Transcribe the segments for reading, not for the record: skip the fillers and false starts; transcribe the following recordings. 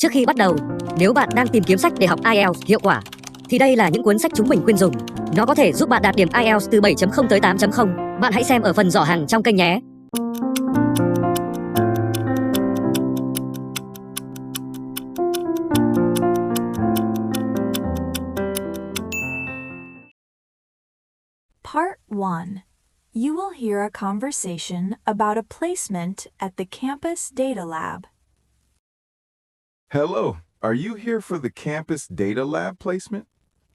Trước khi bắt đầu, nếu bạn đang tìm kiếm sách để học IELTS hiệu quả, thì đây là những cuốn sách chúng mình khuyên dùng. Nó có thể giúp bạn đạt điểm IELTS từ 7.0 tới 8.0. Bạn hãy xem ở phần giỏ hàng trong kênh nhé. Part 1. You will hear a conversation about a placement at the campus data lab. Hello, are you here for the campus data lab placement?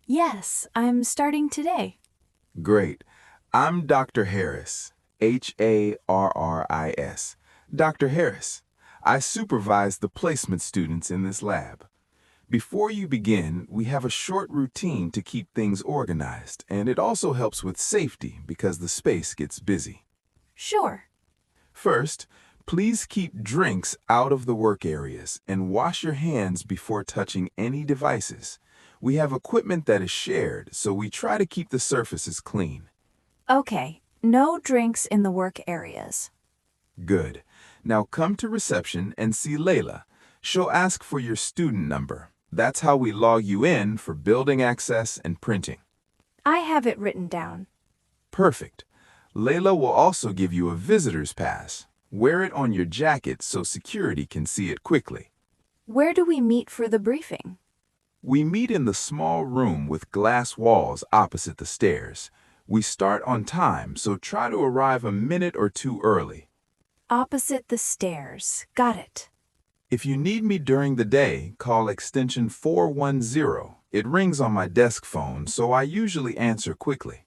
Yes, I'm starting today. Great. I'm Dr. Harris, Harris. Dr. Harris, I supervise the placement students in this lab. Before you begin, we have a short routine to keep things organized, and it also helps with safety because the space gets busy. Sure. First, please keep drinks out of the work areas and wash your hands before touching any devices. We have equipment that is shared, so we try to keep the surfaces clean. Okay, no drinks in the work areas. Good. Now come to reception and see Layla. She'll ask for your student number. That's how we log you in for building access and printing. I have it written down. Perfect. Layla will also give you a visitor's pass. Wear it on your jacket so security can see it quickly. Where do we meet for the briefing? We meet in the small room with glass walls opposite the stairs. We start on time, so try to arrive a minute or two early. Opposite the stairs. Got it. If you need me during the day, call extension 410. It rings on my desk phone, so I usually answer quickly.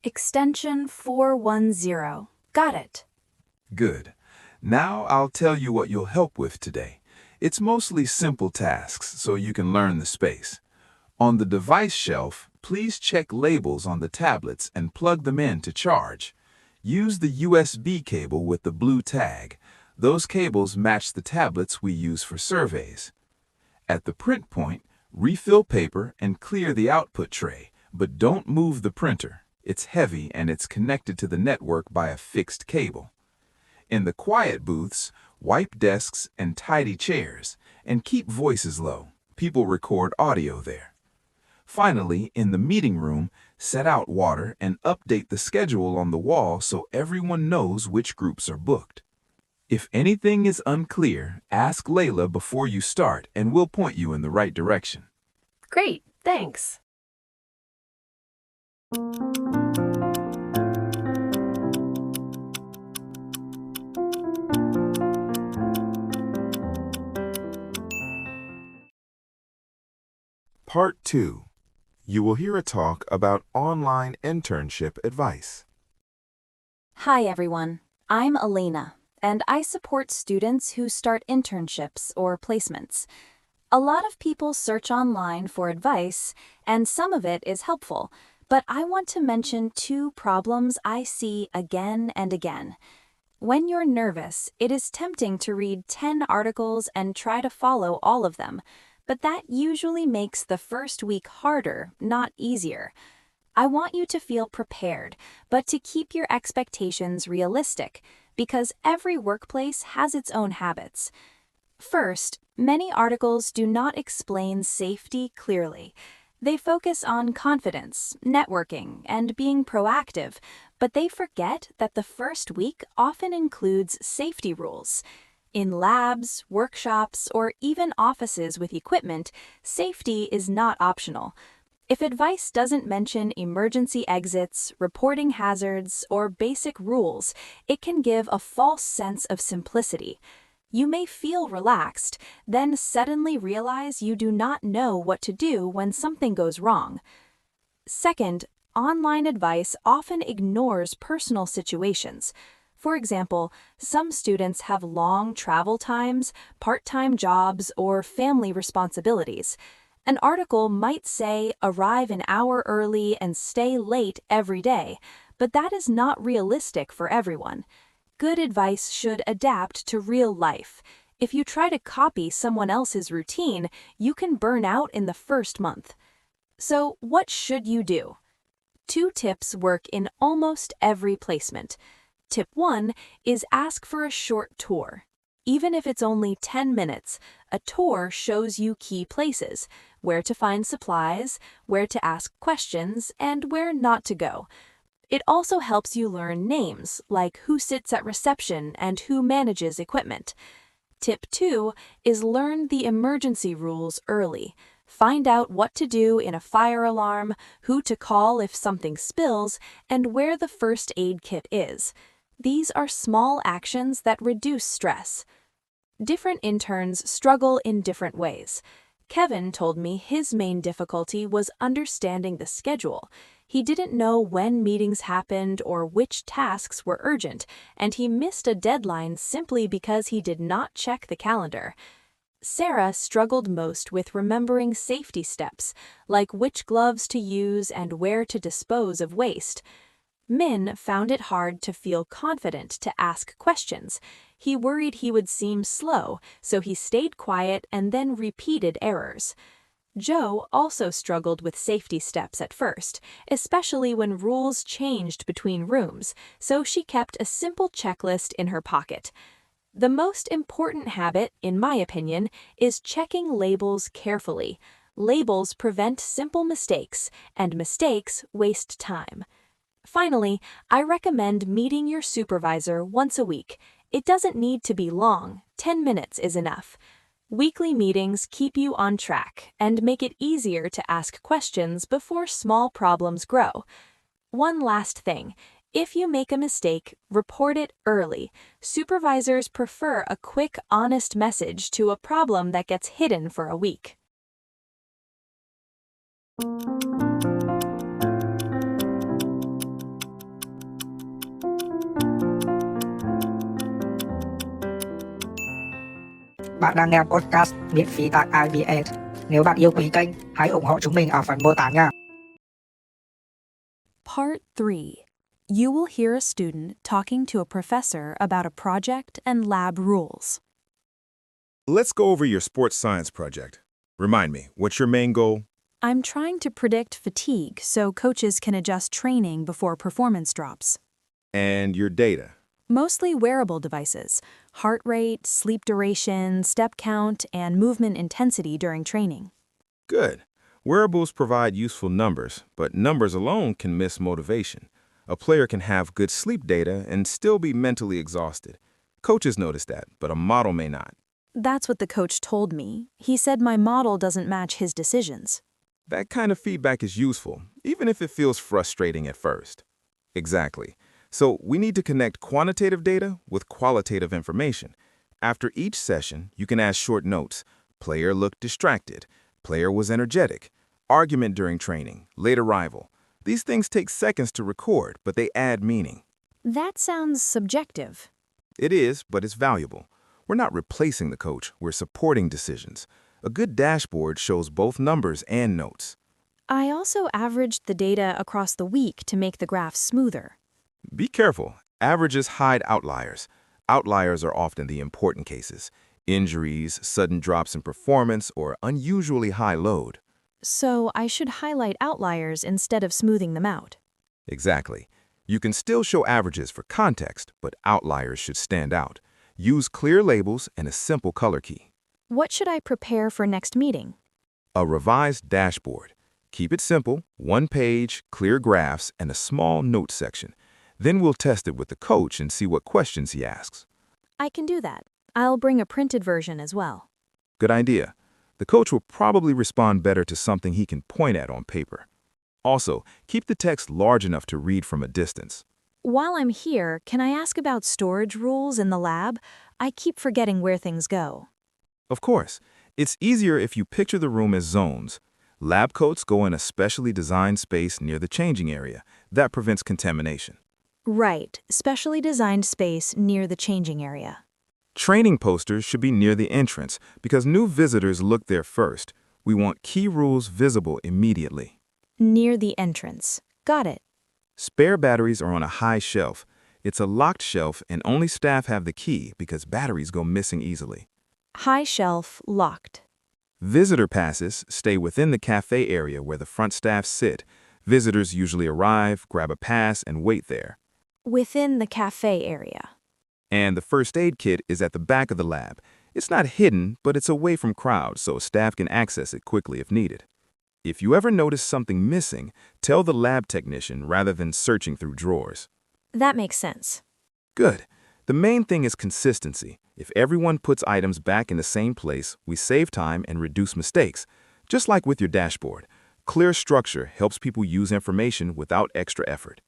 Extension 410. Got it. Good. Now I'll tell you what you'll help with today. It's mostly simple tasks, so you can learn the space. On the device shelf, please check labels on the tablets and plug them in to charge. Use the USB cable with the blue tag. Those cables match the tablets we use for surveys. At the print point, refill paper and clear the output tray, but don't move the printer. It's heavy and it's connected to the network by a fixed cable. In the quiet booths, wipe desks and tidy chairs, and keep voices low. People record audio there. Finally, in the meeting room, set out water and update the schedule on the wall so everyone knows which groups are booked. If anything is unclear, ask Layla before you start and we'll point you in the right direction. Great, thanks. Part 2. You will hear a talk about online internship advice. Hi everyone, I'm Elena, and I support students who start internships or placements. A lot of people search online for advice, and some of it is helpful, but I want to mention two problems I see again and again. When you're nervous, it is tempting to read 10 articles and try to follow all of them, but that usually makes the first week harder, not easier. I want you to feel prepared, but to keep your expectations realistic, because every workplace has its own habits. First, many articles do not explain safety clearly. They focus on confidence, networking, and being proactive, but they forget that the first week often includes safety rules. In labs, workshops, or even offices with equipment, safety is not optional. If advice doesn't mention emergency exits, reporting hazards, or basic rules, it can give a false sense of simplicity. You may feel relaxed, then suddenly realize you do not know what to do when something goes wrong. Second, online advice often ignores personal situations. For example, some students have long travel times, part-time jobs, or family responsibilities. An article might say, arrive an hour early and stay late every day, but that is not realistic for everyone. Good advice should adapt to real life. If you try to copy someone else's routine, you can burn out in the first month. So, what should you do? 2 tips work in almost every placement. Tip 1 is ask for a short tour. Even if it's only 10 minutes, A tour shows you key places, where to find supplies, where to ask questions, and where not to go. It also helps you learn names, like who sits at reception and who manages equipment. Tip 2 is learn the emergency rules early. Find out what to do in a fire alarm, who to call if something spills, and where the first aid kit is. These are small actions that reduce stress. Different interns struggle in different ways. Kevin told me his main difficulty was understanding the schedule. He didn't know when meetings happened or which tasks were urgent, and he missed a deadline simply because he did not check the calendar. Sarah struggled most with remembering safety steps, like which gloves to use and where to dispose of waste. Min found it hard to feel confident to ask questions. He worried he would seem slow, so he stayed quiet and then repeated errors. Joe also struggled with safety steps at first, especially when rules changed between rooms, so she kept a simple checklist in her pocket. The most important habit, in my opinion, is checking labels carefully. Labels prevent simple mistakes, and mistakes waste time. Finally, I recommend meeting your supervisor once a week. It doesn't need to be long, 10 minutes is enough. Weekly meetings keep you on track and make it easier to ask questions before small problems grow. One last thing, if you make a mistake, report it early. Supervisors prefer a quick, honest message to a problem that gets hidden for a week. Bạn đang nghe podcast miễn phí tại IELTS. Nếu bạn yêu quý kênh, hãy ủng hộ chúng mình ở phần mô tả nha. Part 3. You will hear a student talking to a professor about a project and lab rules. Let's go over your sports science project. Remind me, what's your main goal? I'm trying to predict fatigue so coaches can adjust training before performance drops. And your data? Mostly wearable devices, heart rate, sleep duration, step count, and movement intensity during training. Good. Wearables provide useful numbers, but numbers alone can miss motivation. A player can have good sleep data and still be mentally exhausted. Coaches notice that, but a model may not. That's what the coach told me. He said my model doesn't match his decisions. That kind of feedback is useful, even if it feels frustrating at first. Exactly. So we need to connect quantitative data with qualitative information. After each session, you can ask short notes. Player looked distracted. Player was energetic. Argument during training. Late arrival. These things take seconds to record, but they add meaning. That sounds subjective. It is, but it's valuable. We're not replacing the coach. We're supporting decisions. A good dashboard shows both numbers and notes. I also averaged the data across the week to make the graphs smoother. Be careful. Averages hide outliers. Outliers are often the important cases. Injuries, sudden drops in performance, or unusually high load. So I should highlight outliers instead of smoothing them out. Exactly. You can still show averages for context, but outliers should stand out. Use clear labels and a simple color key. What should I prepare for next meeting? A revised dashboard. Keep it simple, one page, clear graphs, and a small note section. Then we'll test it with the coach and see what questions he asks. I can do that. I'll bring a printed version as well. Good idea. The coach will probably respond better to something he can point at on paper. Also, keep the text large enough to read from a distance. While I'm here, can I ask about storage rules in the lab? I keep forgetting where things go. Of course, it's easier if you picture the room as zones. Lab coats go in a specially designed space near the changing area. That prevents contamination. Right, specially designed space near the changing area. Training posters should be near the entrance because new visitors look there first. We want key rules visible immediately. Near the entrance. Got it. Spare batteries are on a high shelf. It's a locked shelf and only staff have the key because batteries go missing easily. High shelf, locked. Visitor passes stay within the cafe area where the front staff sit. Visitors usually arrive, grab a pass, and wait there. Within the cafe area. And the first aid kit is at the back of the lab. It's not hidden, but it's away from crowds so staff can access it quickly if needed. If you ever notice something missing, tell the lab technician rather than searching through drawers. That makes sense. Good. The main thing is consistency. If everyone puts items back in the same place, we save time and reduce mistakes. Just like with your dashboard, clear structure helps people use information without extra effort.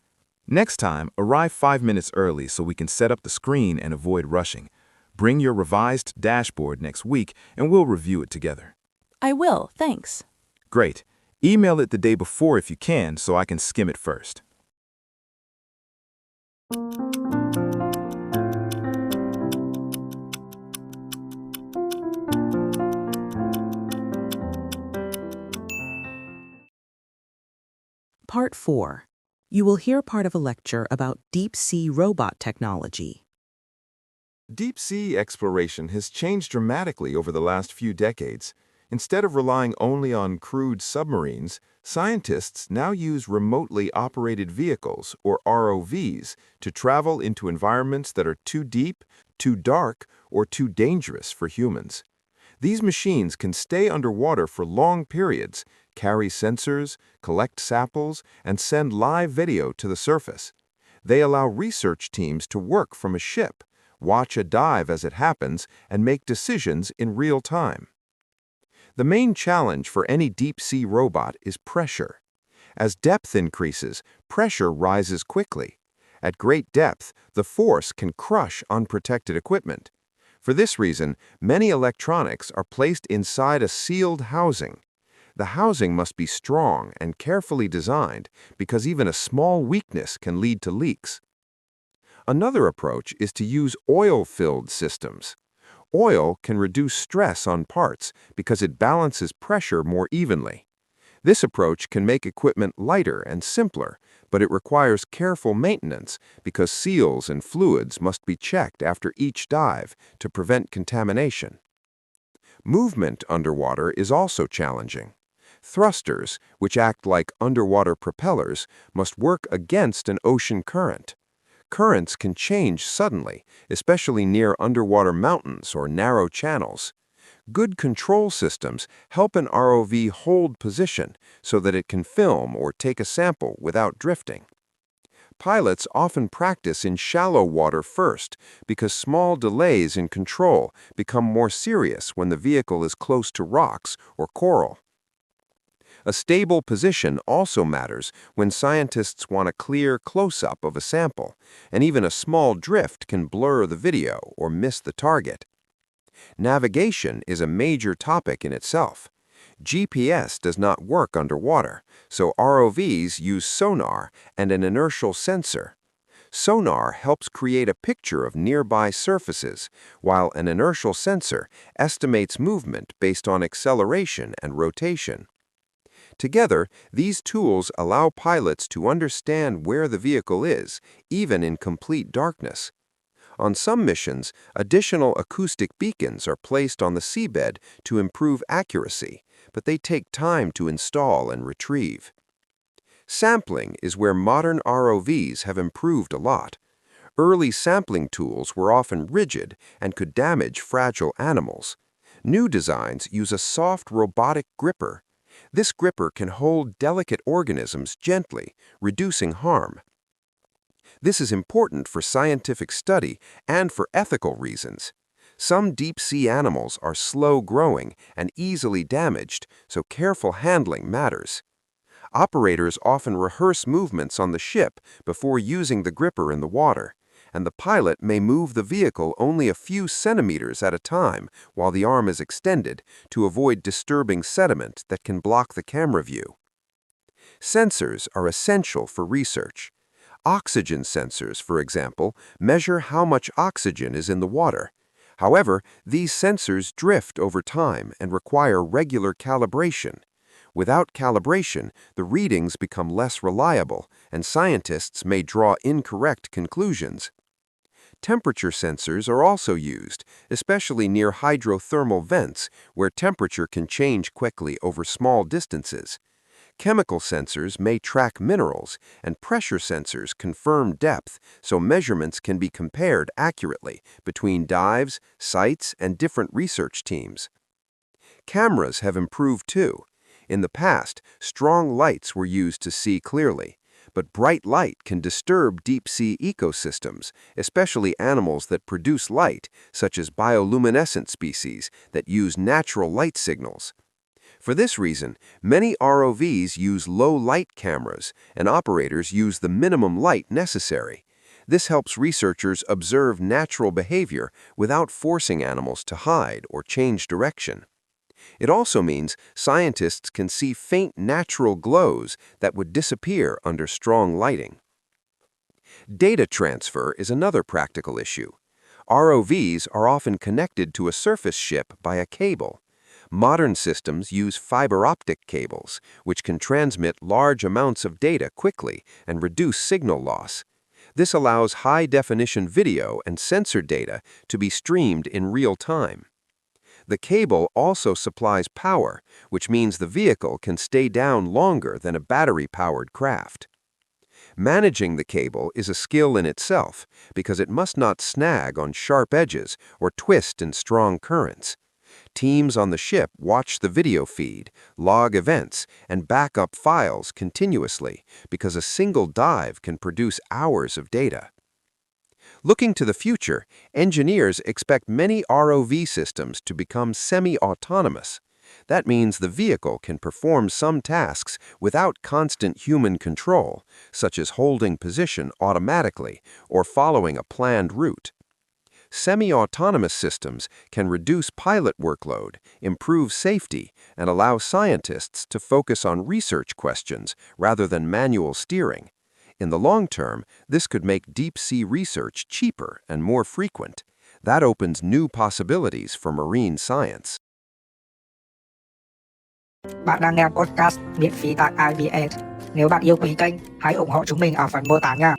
Next time, arrive 5 minutes early so we can set up the screen and avoid rushing. Bring your revised dashboard next week and we'll review it together. I will, thanks. Great. Email it the day before if you can so I can skim it first. Part 4. You will hear part of a lecture about deep-sea robot technology. Deep-sea exploration has changed dramatically over the last few decades. Instead of relying only on crewed submarines, scientists now use remotely operated vehicles, or ROVs, to travel into environments that are too deep, too dark, or too dangerous for humans. These machines can stay underwater for long periods, carry sensors, collect samples, and send live video to the surface. They allow research teams to work from a ship, watch a dive as it happens, and make decisions in real time. The main challenge for any deep-sea robot is pressure. As depth increases, pressure rises quickly. At great depth, the force can crush unprotected equipment. For this reason, many electronics are placed inside a sealed housing. The housing must be strong and carefully designed because even a small weakness can lead to leaks. Another approach is to use oil-filled systems. Oil can reduce stress on parts because it balances pressure more evenly. This approach can make equipment lighter and simpler, but it requires careful maintenance because seals and fluids must be checked after each dive to prevent contamination. Movement underwater is also challenging. Thrusters, which act like underwater propellers, must work against an ocean current. Currents can change suddenly, especially near underwater mountains or narrow channels. Good control systems help an ROV hold position so that it can film or take a sample without drifting. Pilots often practice in shallow water first because small delays in control become more serious when the vehicle is close to rocks or coral. A stable position also matters when scientists want a clear close-up of a sample, and even a small drift can blur the video or miss the target. Navigation is a major topic in itself. GPS does not work underwater, so ROVs use sonar and an inertial sensor. Sonar helps create a picture of nearby surfaces, while an inertial sensor estimates movement based on acceleration and rotation. Together, these tools allow pilots to understand where the vehicle is, even in complete darkness. On some missions, additional acoustic beacons are placed on the seabed to improve accuracy, but they take time to install and retrieve. Sampling is where modern ROVs have improved a lot. Early sampling tools were often rigid and could damage fragile animals. New designs use a soft robotic gripper. This gripper can hold delicate organisms gently, reducing harm. This is important for scientific study and for ethical reasons. Some deep-sea animals are slow-growing and easily damaged, so careful handling matters. Operators often rehearse movements on the ship before using the gripper in the water, and the pilot may move the vehicle only a few centimeters at a time while the arm is extended to avoid disturbing sediment that can block the camera view. Sensors are essential for research. Oxygen sensors, for example, measure how much oxygen is in the water. However, these sensors drift over time and require regular calibration. Without calibration, the readings become less reliable, and scientists may draw incorrect conclusions. Temperature sensors are also used, especially near hydrothermal vents, where temperature can change quickly over small distances. Chemical sensors may track minerals, and pressure sensors confirm depth, so measurements can be compared accurately between dives, sites, and different research teams. Cameras have improved too. In the past, strong lights were used to see clearly, but bright light can disturb deep-sea ecosystems, especially animals that produce light, such as bioluminescent species that use natural light signals. For this reason, many ROVs use low-light cameras, and operators use the minimum light necessary. This helps researchers observe natural behavior without forcing animals to hide or change direction. It also means scientists can see faint natural glows that would disappear under strong lighting. Data transfer is another practical issue. ROVs are often connected to a surface ship by a cable. Modern systems use fiber optic cables, which can transmit large amounts of data quickly and reduce signal loss. This allows high-definition video and sensor data to be streamed in real time. The cable also supplies power, which means the vehicle can stay down longer than a battery-powered craft. Managing the cable is a skill in itself because it must not snag on sharp edges or twist in strong currents. Teams on the ship watch the video feed, log events, and back up files continuously because a single dive can produce hours of data. Looking to the future, engineers expect many ROV systems to become semi-autonomous. That means the vehicle can perform some tasks without constant human control, such as holding position automatically or following a planned route. Semi-autonomous systems can reduce pilot workload, improve safety, and allow scientists to focus on research questions rather than manual steering. In the long term, this could make deep-sea research cheaper and more frequent. That opens new possibilities for marine science. Bạn đang nghe podcast miễn phí tại IELTS. Nếu bạn yêu quý kênh, hãy ủng hộ chúng mình ở phần mô tả nha.